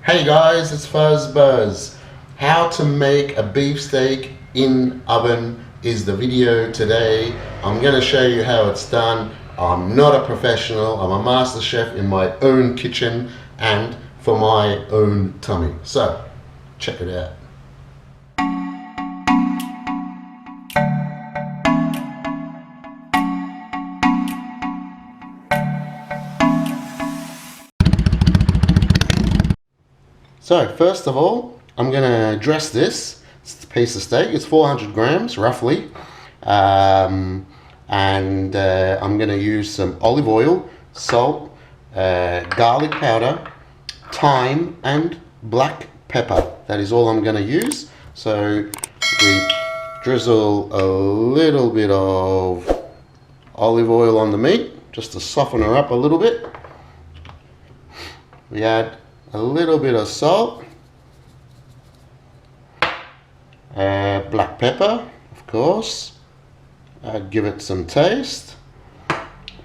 Hey guys, it's Fuzzbuzz. How to make a beefsteak in oven is the video today. I'm going to show you how it's done. I'm not a professional, I'm a master chef in my own kitchen and for my own tummy. So, check it out. So first of all, I'm going to dress this. It's a piece of steak. It's 400 grams roughly. I'm going to use some olive oil, salt, garlic powder, thyme and black pepper. That is all I'm going to use. So we drizzle a little bit of olive oil on the meat just to soften her up a little bit. We add a little bit of salt, black pepper, of course, give it some taste.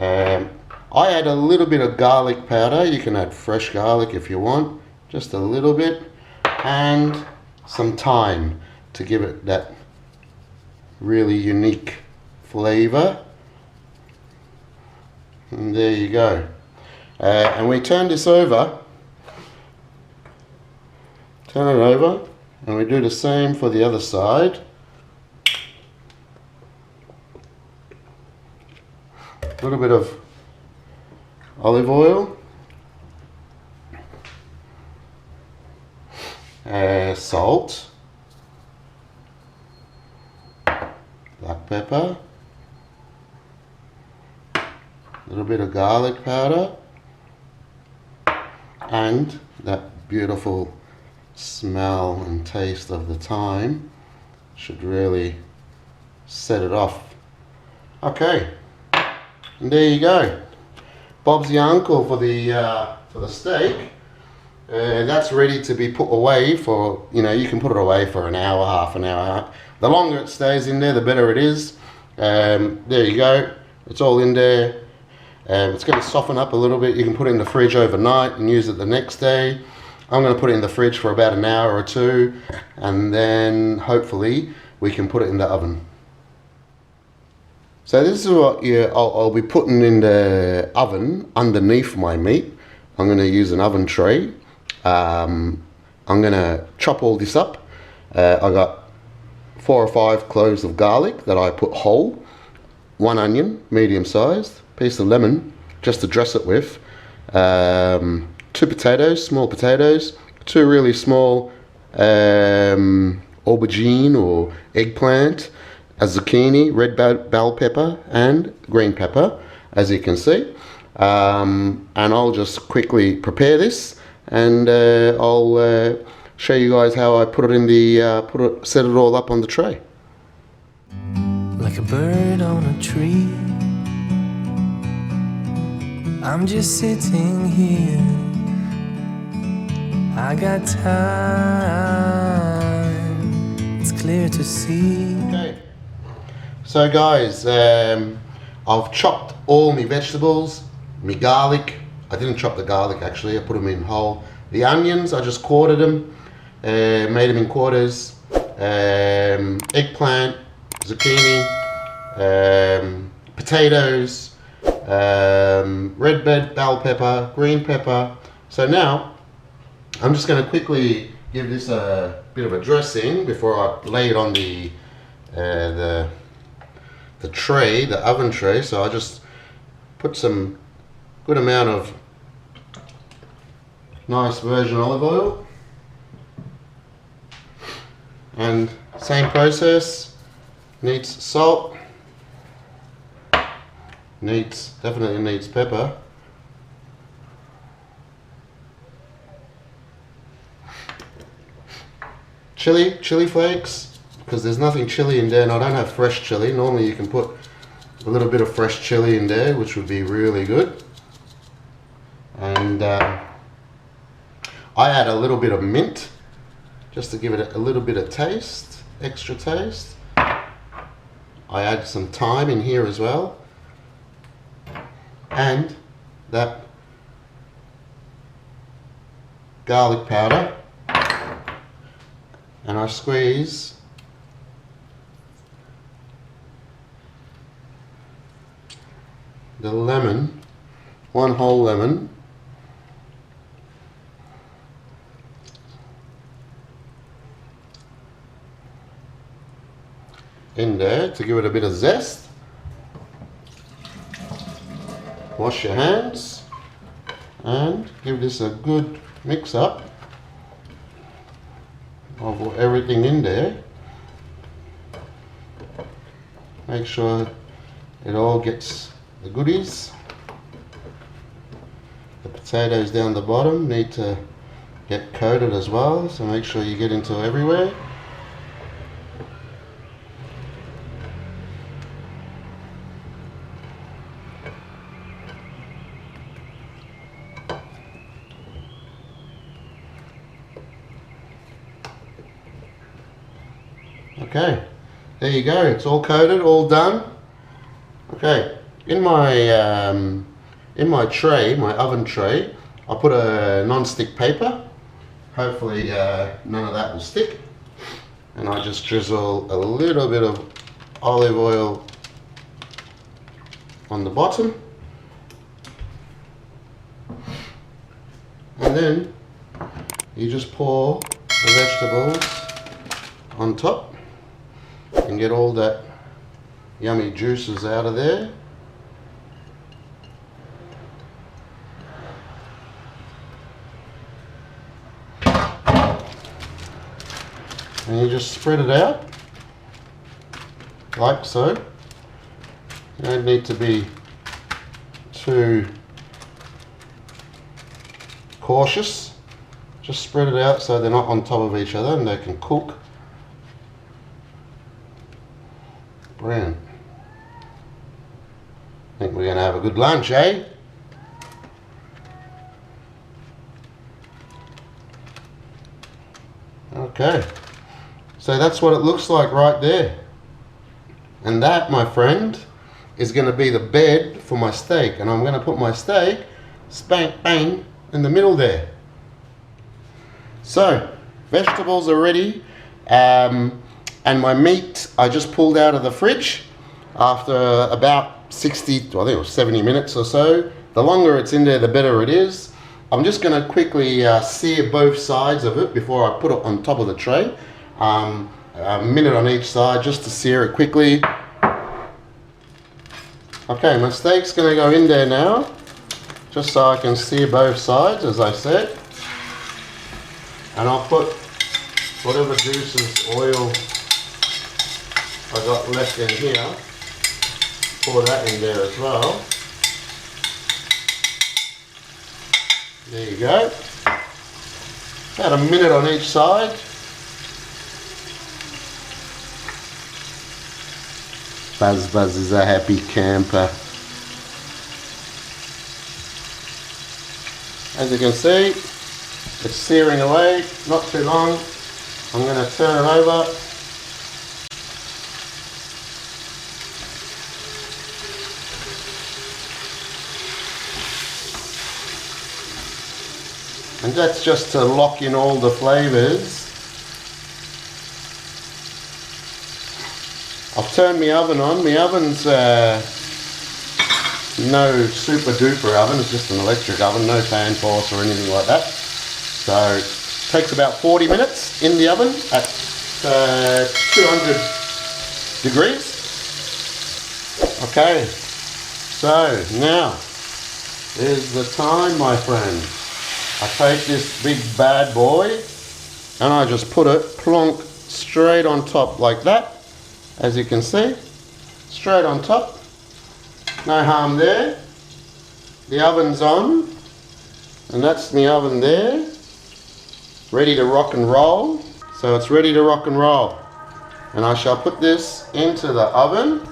I add a little bit of garlic powder. You can add fresh garlic if you want, just a little bit, and some thyme to give it that really unique flavor. And there you go. And we turn this over. Turn it over and we do the same for the other side. A little bit of olive oil, salt, black pepper, a little bit of garlic powder, and that beautiful smell and taste of the thyme should really set it off. Okay, and there you go. Bob's your uncle for the steak. That's ready to be put away for, you can put it away for an hour, half an hour. The longer it stays in there, the better it is. There you go. It's all in there. It's going to soften up a little bit. You can put it in the fridge overnight and use it the next day. I'm going to put it in the fridge for about an hour or two, and then hopefully we can put it in the oven. So this is what I'll be putting in the oven underneath my meat. I'm going to use an oven tray. I'm going to chop all this up. I got 4 or 5 cloves of garlic that I put whole, 1 onion, medium sized, piece of lemon, just to dress it with. 2 potatoes, small potatoes, 2 really small aubergine or eggplant, a zucchini, red bell pepper and green pepper, as you can see. And I'll just quickly prepare this, and I'll show you guys how I put it in the set it all up on the tray. Like a bird on a tree, I'm just sitting here. I got time, it's clear to see. Okay, so guys, I've chopped all my vegetables, my garlic. I didn't chop the garlic actually, I put them in whole. The onions, I just quartered them, made them in quarters. Eggplant, zucchini, potatoes, red bell pepper, green pepper. So now I'm just going to quickly give this a bit of a dressing before I lay it on the tray, the oven tray. So I just put some good amount of nice virgin olive oil, and same process. Needs salt, definitely needs pepper. Chili flakes, because there's nothing chili in there and I don't have fresh chili. Normally you can put a little bit of fresh chili in there, which would be really good. And I add a little bit of mint just to give it a little bit of taste, extra taste. I add some thyme in here as well, and that garlic powder, and I squeeze the lemon, one whole lemon, in there to give it a bit of zest. Wash your hands and give this a good mix up of everything in there. Make sure it all gets the goodies. The potatoes down the bottom need to get coated as well, so make sure you get into everywhere. Okay, there you go, it's all coated, all done. Okay, in my tray, my oven tray, I put a non-stick paper. Hopefully none of that will stick. And I just drizzle a little bit of olive oil on the bottom. And then you just pour the vegetables on top and get all that yummy juices out of there. And you just spread it out like so. You don't need to be too cautious. Just spread it out so they're not on top of each other and they can cook. Brilliant. I think we're going to have a good lunch, eh? Okay. So that's what it looks like right there. And that, my friend, is going to be the bed for my steak. And I'm going to put my steak spank bang in the middle there. So, vegetables are ready. And my meat I just pulled out of the fridge after about 60, I think it was 70 minutes or so. The longer it's in there, the better it is. I'm just going to quickly sear both sides of it before I put it on top of the tray. A minute on each side just to sear it quickly. Okay, my steak's going to go in there now, just so I can sear both sides, as I said. And I'll put whatever juices, oil I got left in here, pour that in there as well. There you go. About a minute on each side. Fuzzbuzz is a happy camper. As you can see, it's searing away, not too long. I'm going to turn it over. And that's just to lock in all the flavours. I've turned my oven on. My oven's no super duper oven, it's just an electric oven, no fan force or anything like that. So it takes about 40 minutes in the oven at 200 degrees. Okay, so now is the time, my friend. I take this big bad boy and I just put it plonk straight on top like that, as you can see, straight on top, no harm there. The oven's on and that's my oven there, ready to rock and roll. So it's ready to rock and roll, and I shall put this into the oven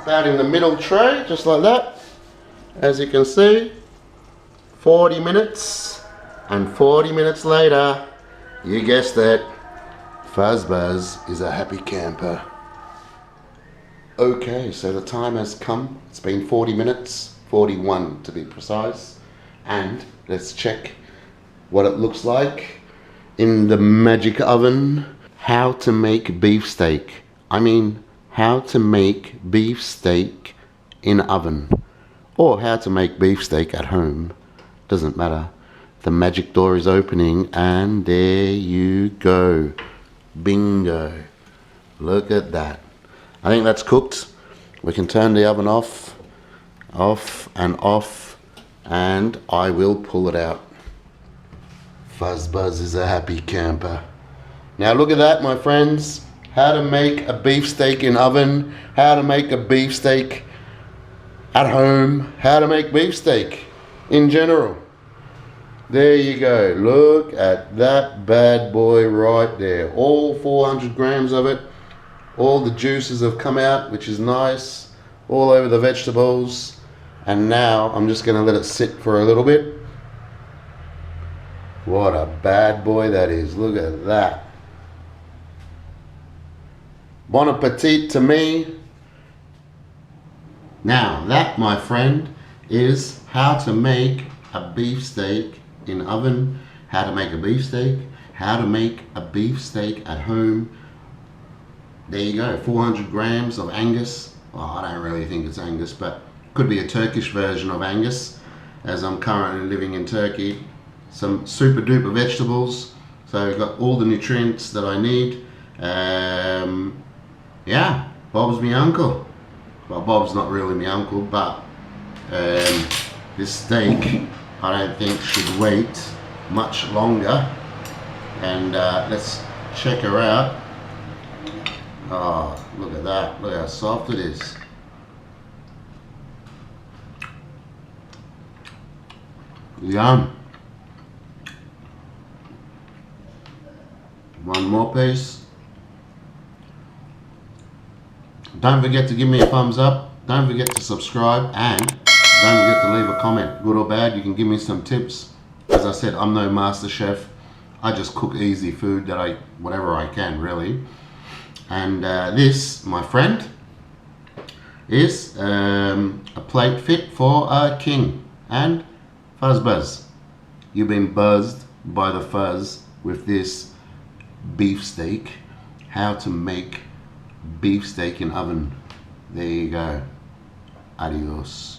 about in the middle tray, just like that. As you can see, 40 minutes, and 40 minutes later, you guessed it, Fuzzbuzz is a happy camper. Okay, so the time has come. It's been 40 minutes, 41 to be precise. And let's check what it looks like in the magic oven. How to make beefsteak. I mean, how to make beefsteak in oven, or how to make beefsteak at home. Doesn't matter. The magic door is opening, and there you go. Bingo. Look at that. I think that's cooked. We can turn the oven off, and I will pull it out. Fuzzbuzz is a happy camper. Now look at that, my friends. How to make a beefsteak in oven, how to make a beefsteak at home, how to make beefsteak in general. There you go. Look at that bad boy right there. All 400 grams of it. All the juices have come out, which is nice. All over the vegetables. And now I'm just going to let it sit for a little bit. What a bad boy that is. Look at that. Bon appetit to me. Now that, my friend, is how to make a beefsteak in oven, how to make a beefsteak, how to make a beefsteak at home. There you go, 400 grams of Angus. Well, I don't really think it's Angus, but could be a Turkish version of Angus, as I'm currently living in Turkey. Some super duper vegetables, so I've got all the nutrients that I need. Yeah, Bob's my uncle. Well, Bob's not really my uncle, but this steak I don't think should wait much longer. And let's check her out. Oh, look at that. Look how soft it is. Yum. One more piece. Don't forget to give me a thumbs up. Don't forget to subscribe, and don't forget to leave a comment, good or bad. You can give me some tips. As I said, I'm no master chef. I just cook easy food that whatever I can, really. And this, my friend, is a plate fit for a king. And Fuzzbuzz, you've been buzzed by the fuzz with this beefsteak. How to make beefsteak in oven. There you go. Adios.